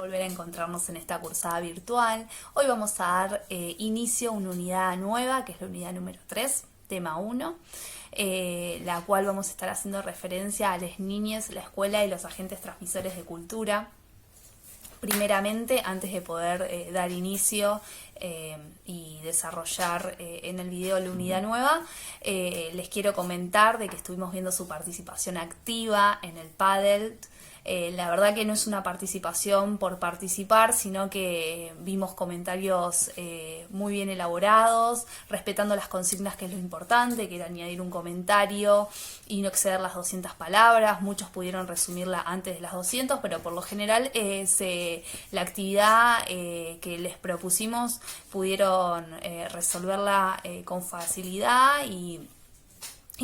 volver a encontrarnos en esta cursada virtual. Hoy vamos a dar inicio a una unidad nueva, que es la unidad número 3, tema 1, la cual vamos a estar haciendo referencia a las niñas, la escuela y los agentes transmisores de cultura. Primeramente, antes de poder dar inicio y desarrollar en el video la unidad nueva, les quiero comentar de que estuvimos viendo su participación activa en el Padel. La verdad que no es una participación por participar, sino que vimos comentarios muy bien elaborados, respetando las consignas, que es lo importante, que era añadir un comentario y no exceder las 200 palabras. Muchos pudieron resumirla antes de las 200, pero por lo general la actividad que les propusimos pudieron resolverla con facilidad y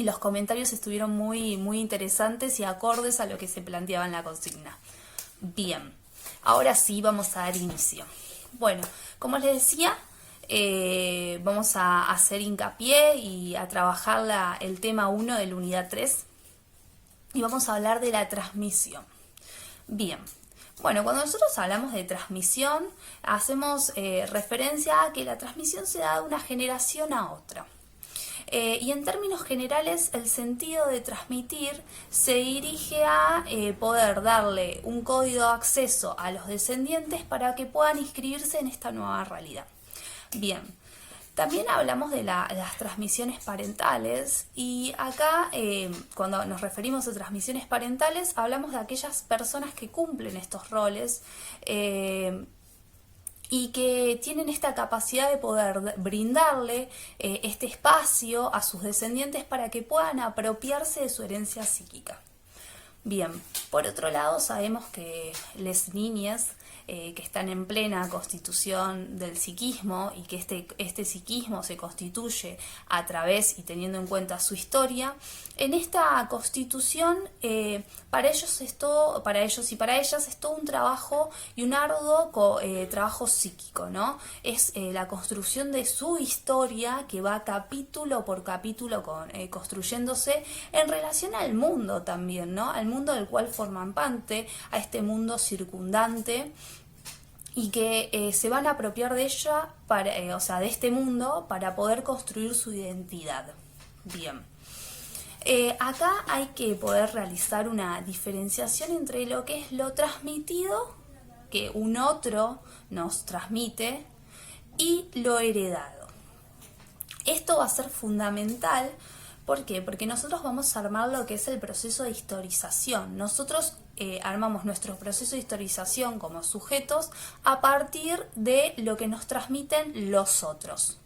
los comentarios estuvieron muy interesantes y acordes a lo que se planteaba en la consigna. Bien, ahora sí vamos a dar inicio. Bueno, como les decía, vamos a hacer hincapié y a trabajar el tema 1 de la unidad 3 y vamos a hablar de la transmisión. Bien. Bueno, cuando nosotros hablamos de transmisión, hacemos referencia a que la transmisión se da de una generación a otra. Y en términos generales, el sentido de transmitir se dirige a poder darle un código de acceso a los descendientes para que puedan inscribirse en esta nueva realidad. Bien, también hablamos de las transmisiones parentales y acá cuando nos referimos a transmisiones parentales hablamos de aquellas personas que cumplen estos roles y que tienen esta capacidad de poder brindarle este espacio a sus descendientes para que puedan apropiarse de su herencia psíquica. Bien, por otro lado sabemos que las niñas que están en plena constitución del psiquismo y que este psiquismo se constituye a través y teniendo en cuenta su historia, en esta constitución para ellos y para ellas es todo un trabajo y un arduo trabajo psíquico, ¿no? Es la construcción de su historia que va capítulo por capítulo construyéndose en relación al mundo también, ¿no? Al mundo del cual forman parte, a este mundo circundante, y que se van a apropiar de ella, de este mundo, para poder construir su identidad. Bien. Acá hay que poder realizar una diferenciación entre lo que es lo transmitido, que un otro nos transmite, y lo heredado. Esto va a ser fundamental. ¿Por qué? Porque nosotros vamos a armar lo que es el proceso de historización. Nosotros armamos nuestro proceso de historización como sujetos a partir de lo que nos transmiten los otros.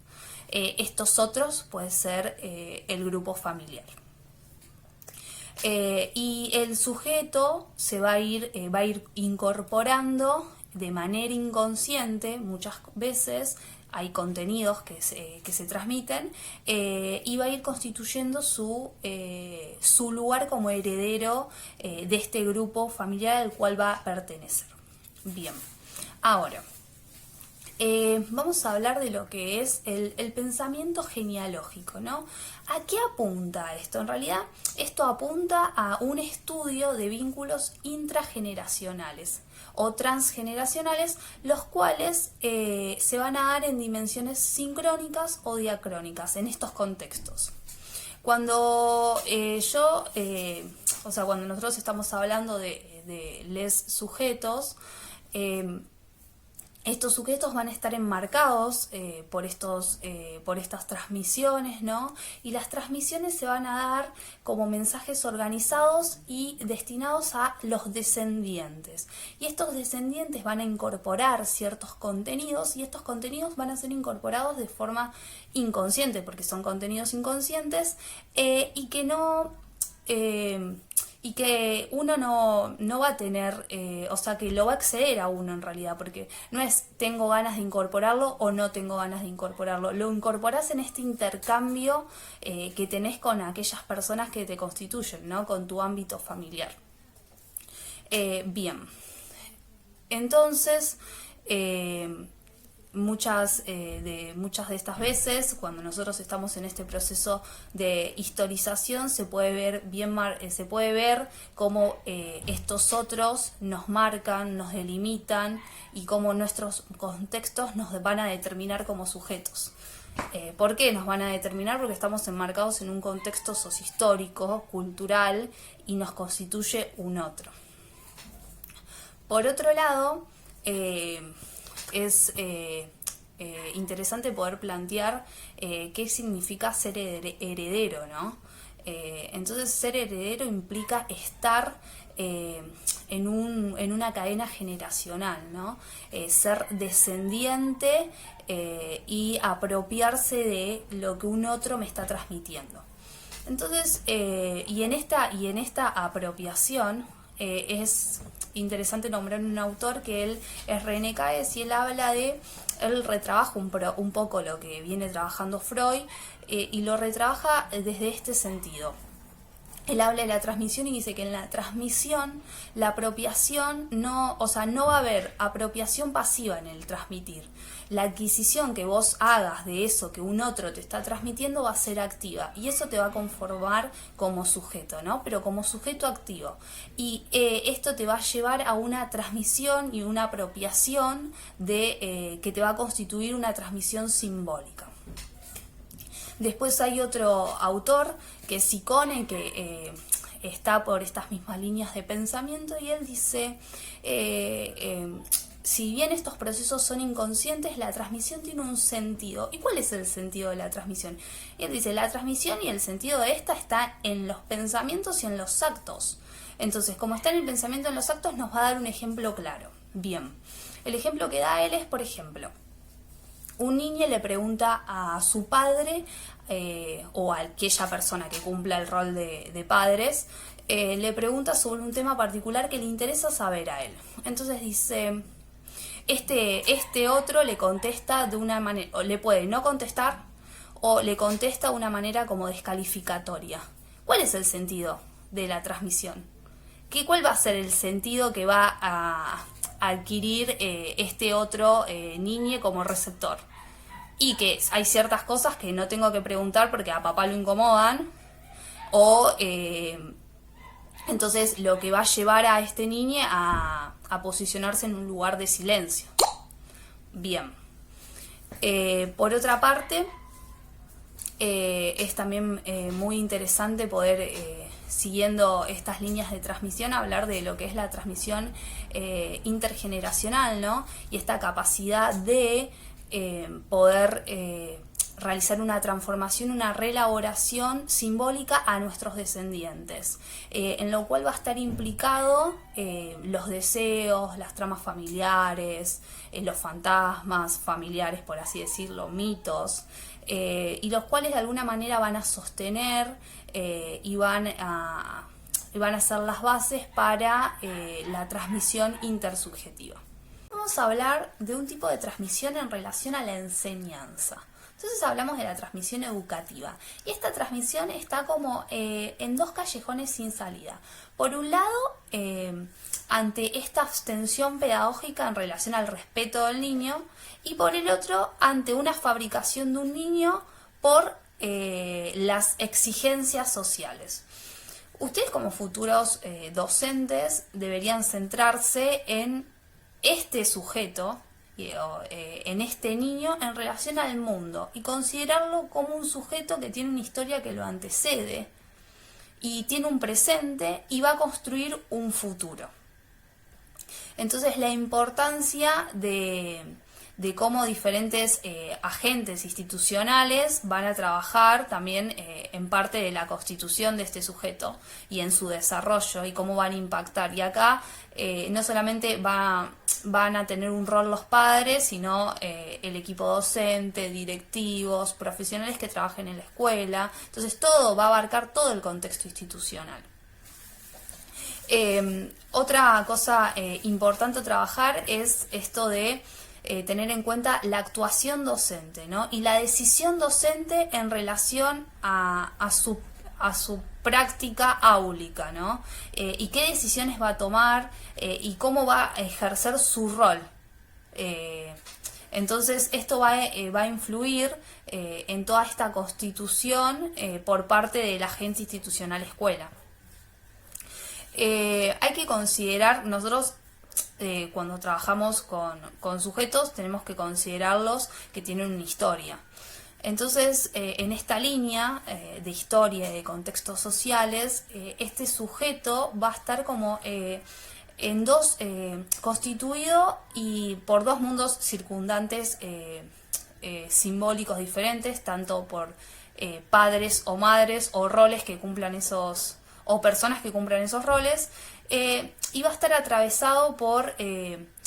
Estos otros puede ser el grupo familiar. Y el sujeto se va a ir incorporando de manera inconsciente muchas veces. Hay contenidos que se transmiten y va a ir constituyendo su lugar como heredero de este grupo familiar al cual va a pertenecer. Bien, ahora vamos a hablar de lo que es el pensamiento genealógico, ¿no? ¿A qué apunta esto? En realidad, esto apunta a un estudio de vínculos intrageneracionales o transgeneracionales, los cuales se van a dar en dimensiones sincrónicas o diacrónicas en estos contextos. Cuando cuando nosotros estamos hablando de les sujetos, estos sujetos van a estar enmarcados por estas transmisiones, ¿no? Y las transmisiones se van a dar como mensajes organizados y destinados a los descendientes. Y estos descendientes van a incorporar ciertos contenidos y estos contenidos van a ser incorporados de forma inconsciente, porque son contenidos inconscientes y que no... y que uno no va a tener, que lo va a acceder a uno en realidad, porque no es tengo ganas de incorporarlo o no tengo ganas de incorporarlo, lo incorporás en este intercambio que tenés con aquellas personas que te constituyen, ¿no? Con tu ámbito familiar. Bien, entonces muchas de estas veces, cuando nosotros estamos en este proceso de historización, se puede ver cómo estos otros nos marcan, nos delimitan y cómo nuestros contextos nos van a determinar como sujetos. ¿Por qué nos van a determinar? Porque estamos enmarcados en un contexto sociohistórico, cultural, y nos constituye un otro. Por otro lado, es interesante poder plantear qué significa ser heredero, ¿no? Entonces, ser heredero implica estar en una cadena generacional, ¿no? Ser descendiente y apropiarse de lo que un otro me está transmitiendo. Entonces, y en esta apropiación es interesante nombrar un autor que él es René Caes, y él retrabaja un poco lo que viene trabajando Freud, y lo retrabaja desde este sentido. Él habla de la transmisión y dice que en la transmisión, la apropiación no va a haber apropiación pasiva en el transmitir. La adquisición que vos hagas de eso que un otro te está transmitiendo va a ser activa, y eso te va a conformar como sujeto, ¿no? Pero como sujeto activo. Y esto te va a llevar a una transmisión y una apropiación que te va a constituir una transmisión simbólica. Después hay otro autor, que es Ciccone, que está por estas mismas líneas de pensamiento, y él dice, si bien estos procesos son inconscientes, la transmisión tiene un sentido. ¿Y cuál es el sentido de la transmisión? Y él dice, la transmisión y el sentido de esta está en los pensamientos y en los actos. Entonces, como está en el pensamiento y en los actos, nos va a dar un ejemplo claro. Bien, el ejemplo que da él es, por ejemplo, un niño le pregunta a su padre, o a aquella persona que cumpla el rol de padres, le pregunta sobre un tema particular que le interesa saber a él. Entonces dice, este otro le contesta de una manera, o le puede no contestar, o le contesta de una manera como descalificatoria. ¿Cuál es el sentido de la transmisión? ¿Cuál va a ser el sentido que va a adquirir este otro niño como receptor? Y que hay ciertas cosas que no tengo que preguntar porque a papá lo incomodan, o entonces lo que va a llevar a este niño a posicionarse en un lugar de silencio. Bien. Por otra parte, es también muy interesante poder, siguiendo estas líneas de transmisión, hablar de lo que es la transmisión intergeneracional, ¿no? Y esta capacidad de poder realizar una transformación, una reelaboración simbólica a nuestros descendientes, en lo cual va a estar implicado los deseos, las tramas familiares, los fantasmas familiares, por así decirlo, mitos, y los cuales de alguna manera van a sostener y van a ser las bases para la transmisión intersubjetiva. Vamos a hablar de un tipo de transmisión en relación a la enseñanza. Entonces hablamos de la transmisión educativa. Y esta transmisión está como en dos callejones sin salida. Por un lado, ante esta abstención pedagógica en relación al respeto del niño, y por el otro, ante una fabricación de un niño por las exigencias sociales. Ustedes, como futuros docentes, deberían centrarse en este sujeto, en este niño, en relación al mundo, y considerarlo como un sujeto que tiene una historia que lo antecede y tiene un presente y va a construir un futuro. Entonces, la importancia de cómo diferentes agentes institucionales van a trabajar también en parte de la constitución de este sujeto y en su desarrollo, y cómo van a impactar. Y acá no solamente van a tener un rol los padres, sino el equipo docente, directivos, profesionales que trabajen en la escuela. Entonces todo va a abarcar todo el contexto institucional. Otra cosa importante a trabajar es esto de tener en cuenta la actuación docente, ¿no? Y la decisión docente en relación a su práctica áulica, ¿no? Y qué decisiones va a tomar y cómo va a ejercer su rol. Entonces esto va a influir en toda esta constitución por parte de la agencia institucional escuela. Hay que considerar, nosotros cuando trabajamos con sujetos tenemos que considerarlos que tienen una historia. Entonces, en esta línea de historia y de contextos sociales, este sujeto va a estar como en dos, constituido y por dos mundos circundantes simbólicos diferentes, tanto por padres o madres o roles que cumplan esos, o personas que cumplan esos roles, y va a estar atravesado por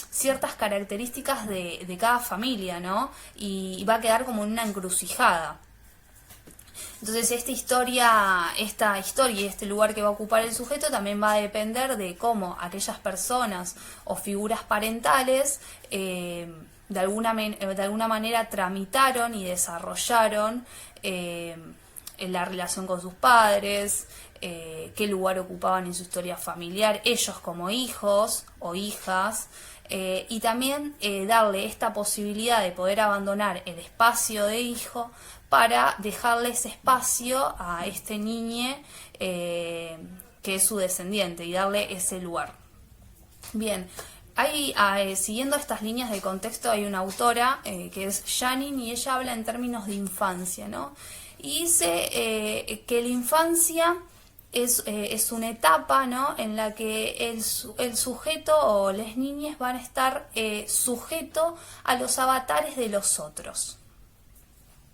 ciertas características de cada familia, ¿no? Y va a quedar como en una encrucijada. Entonces esta historia y este lugar que va a ocupar el sujeto también va a depender de cómo aquellas personas o figuras parentales de alguna manera tramitaron y desarrollaron la relación con sus padres, qué lugar ocupaban en su historia familiar, ellos como hijos o hijas, y también darle esta posibilidad de poder abandonar el espacio de hijo para dejarle ese espacio a este niño que es su descendiente y darle ese lugar. Bien, siguiendo estas líneas de contexto hay una autora que es Janin y ella habla en términos de infancia, ¿no? Y dice que la infancia es una etapa, ¿no?, en la que el sujeto o las niñas van a estar sujetos a los avatares de los otros,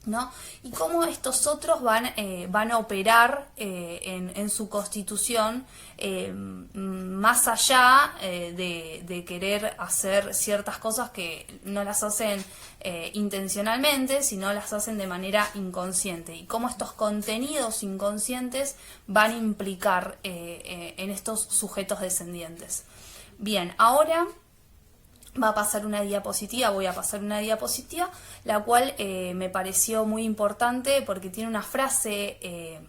¿no? Y cómo estos otros van a operar en su constitución más allá de querer hacer ciertas cosas que no las hacen intencionalmente, sino las hacen de manera inconsciente, y cómo estos contenidos inconscientes van a implicar en estos sujetos descendientes. Bien, ahora voy a pasar una diapositiva, la cual me pareció muy importante porque tiene una frase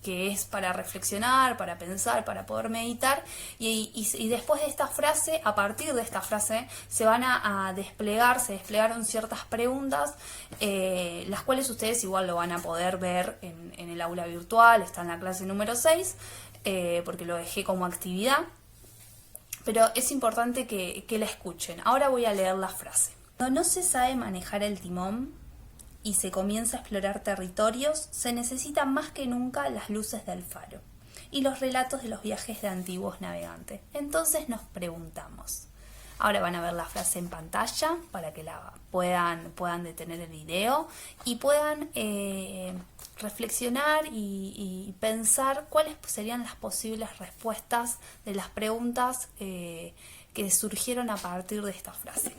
que es para reflexionar, para pensar, para poder meditar, y después de esta frase, a partir de esta frase, se desplegaron ciertas preguntas, las cuales ustedes igual lo van a poder ver en el aula virtual, está en la clase número 6, porque lo dejé como actividad. Pero es importante que la escuchen. Ahora voy a leer la frase. Cuando no se sabe manejar el timón y se comienza a explorar territorios, se necesitan más que nunca las luces del faro y los relatos de los viajes de antiguos navegantes. Entonces nos preguntamos. Ahora van a ver la frase en pantalla para que la puedan detener el video y puedan reflexionar y pensar cuáles serían las posibles respuestas de las preguntas que surgieron a partir de esta frase.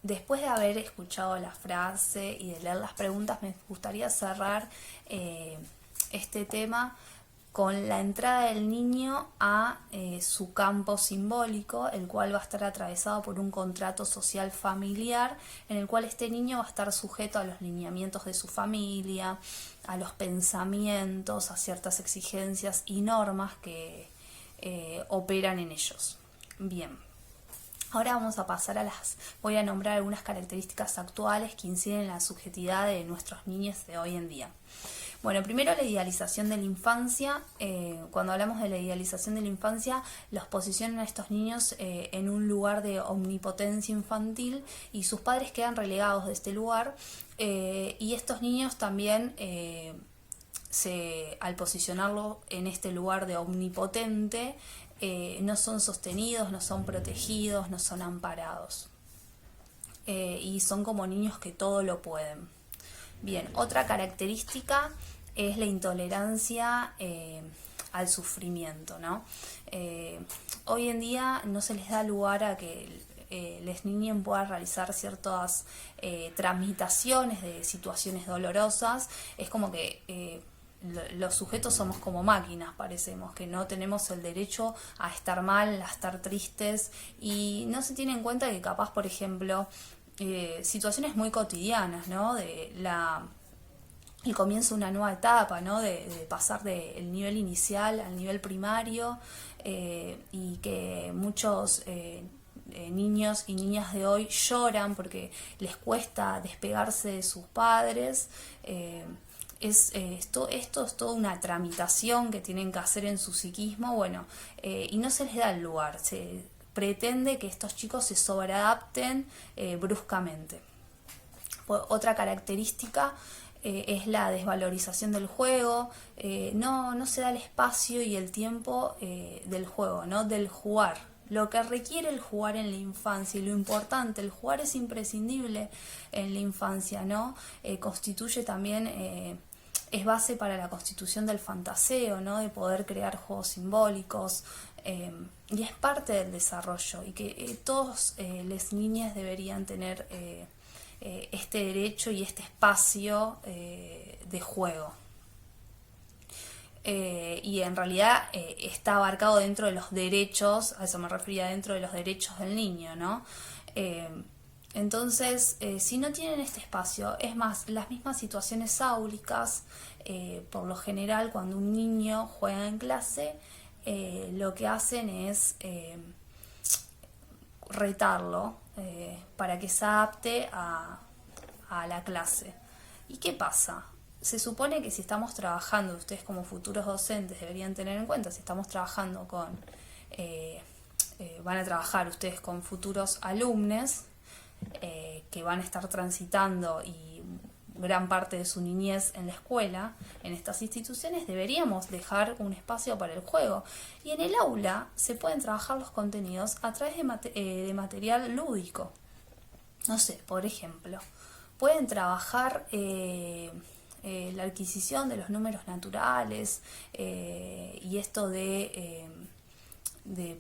Después de haber escuchado la frase y de leer las preguntas, me gustaría cerrar este tema con la entrada del niño a su campo simbólico, el cual va a estar atravesado por un contrato social familiar, en el cual este niño va a estar sujeto a los lineamientos de su familia, a los pensamientos, a ciertas exigencias y normas que operan en ellos. Bien. Ahora vamos a pasar voy a nombrar algunas características actuales que inciden en la subjetividad de nuestros niños de hoy en día. Bueno, primero la idealización de la infancia. Cuando hablamos de la idealización de la infancia, los posicionan a estos niños en un lugar de omnipotencia infantil y sus padres quedan relegados de este lugar, y estos niños también, al posicionarlo en este lugar de omnipotente, no son sostenidos, no son protegidos, no son amparados, y son como niños que todo lo pueden. Bien, otra característica es la intolerancia al sufrimiento, ¿no? Hoy en día no se les da lugar a que les niños puedan realizar ciertas tramitaciones de situaciones dolorosas. Es como que los sujetos somos como máquinas, parecemos, que no tenemos el derecho a estar mal, a estar tristes, y no se tiene en cuenta que capaz, por ejemplo, situaciones muy cotidianas, ¿no?, de el comienzo de una nueva etapa, ¿no? De pasar del nivel inicial al nivel primario, y que muchos niños y niñas de hoy lloran porque les cuesta despegarse de sus padres. Esto es toda una tramitación que tienen que hacer en su psiquismo, bueno, y no se les da el lugar, se pretende que estos chicos se sobreadapten bruscamente. Otra característica es la desvalorización del juego. No se da el espacio y el tiempo del juego, ¿no? Del jugar. Lo que requiere el jugar en la infancia y lo importante, el jugar es imprescindible en la infancia, ¿no? Constituye también, es base para la constitución del fantaseo, ¿no? De poder crear juegos simbólicos, y es parte del desarrollo y que todos las niñas deberían tener este derecho y este espacio de juego. Y en realidad está abarcado dentro de los derechos, a eso me refería, dentro de los derechos del niño, ¿no? Entonces, si no tienen este espacio, es más, las mismas situaciones áulicas, por lo general cuando un niño juega en clase, lo que hacen es retarlo para que se adapte a la clase. ¿Y qué pasa? Se supone que si estamos trabajando, ustedes como futuros docentes deberían tener en cuenta, si estamos trabajando con, van a trabajar ustedes con futuros alumnos que van a estar transitando y gran parte de su niñez en la escuela, en estas instituciones, deberíamos dejar un espacio para el juego. Y en el aula se pueden trabajar los contenidos a través de material lúdico. No sé, por ejemplo, pueden trabajar la adquisición de los números naturales, y esto de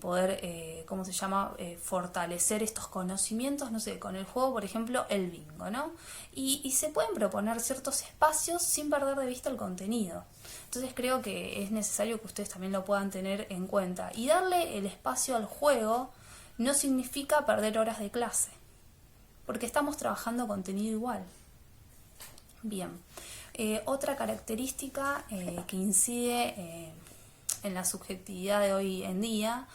poder, ¿cómo se llama?, fortalecer estos conocimientos, no sé, con el juego, por ejemplo, el bingo, ¿no? Y se pueden proponer ciertos espacios sin perder de vista el contenido. Entonces creo que es necesario que ustedes también lo puedan tener en cuenta. Y darle el espacio al juego no significa perder horas de clase, porque estamos trabajando contenido igual. Bien, otra característica que incide en la subjetividad de hoy en día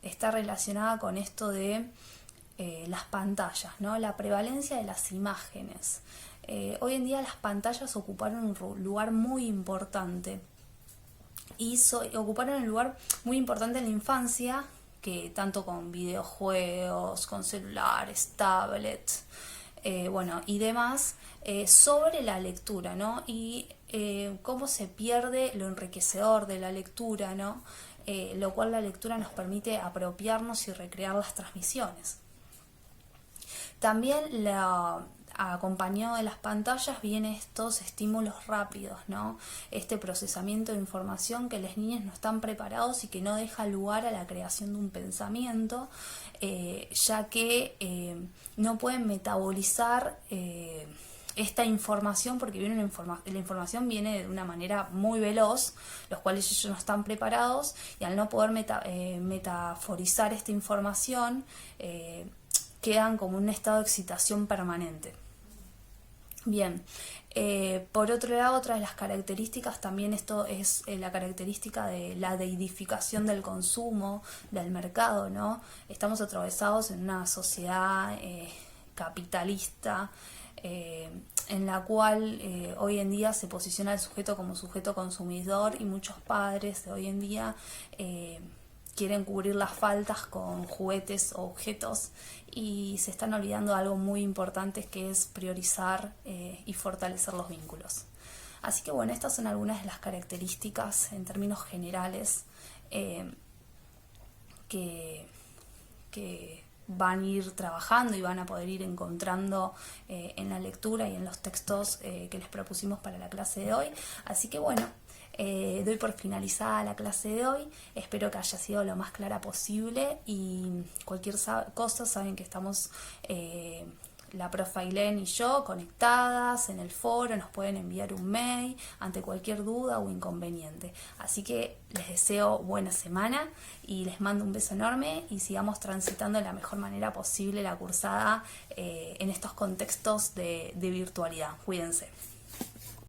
está relacionada con esto de las pantallas, ¿no? La prevalencia de las imágenes. Hoy en día las pantallas ocuparon un lugar muy importante y ocuparon un lugar muy importante en la infancia, que tanto con videojuegos, con celulares, tablets, bueno, y demás, sobre la lectura, ¿no? Y cómo se pierde lo enriquecedor de la lectura, ¿no? Lo cual la lectura nos permite apropiarnos y recrear las transmisiones. También acompañado de las pantallas vienen estos estímulos rápidos, ¿no? Este procesamiento de información que los niños no están preparados y que no deja lugar a la creación de un pensamiento, ya que no pueden metabolizar esta información, porque la información viene de una manera muy veloz, los cuales ellos no están preparados, y al no poder metaforizar esta información, quedan como un estado de excitación permanente. Bien, por otro lado, otra de las características también esto es la característica de la deidificación del consumo, del mercado, ¿no? Estamos atravesados en una sociedad capitalista, en la cual hoy en día se posiciona el sujeto como sujeto consumidor, y muchos padres de hoy en día quieren cubrir las faltas con juguetes o objetos y se están olvidando de algo muy importante, que es priorizar y fortalecer los vínculos. Así que bueno, estas son algunas de las características en términos generales que van a ir trabajando y van a poder ir encontrando en la lectura y en los textos que les propusimos para la clase de hoy. Así que bueno, doy por finalizada la clase de hoy. Espero que haya sido lo más clara posible, y cualquier cosa saben que estamos la profe Ailén y yo conectadas en el foro, nos pueden enviar un mail ante cualquier duda o inconveniente. Así que les deseo buena semana y les mando un beso enorme, y sigamos transitando de la mejor manera posible la cursada en estos contextos de virtualidad. Cuídense.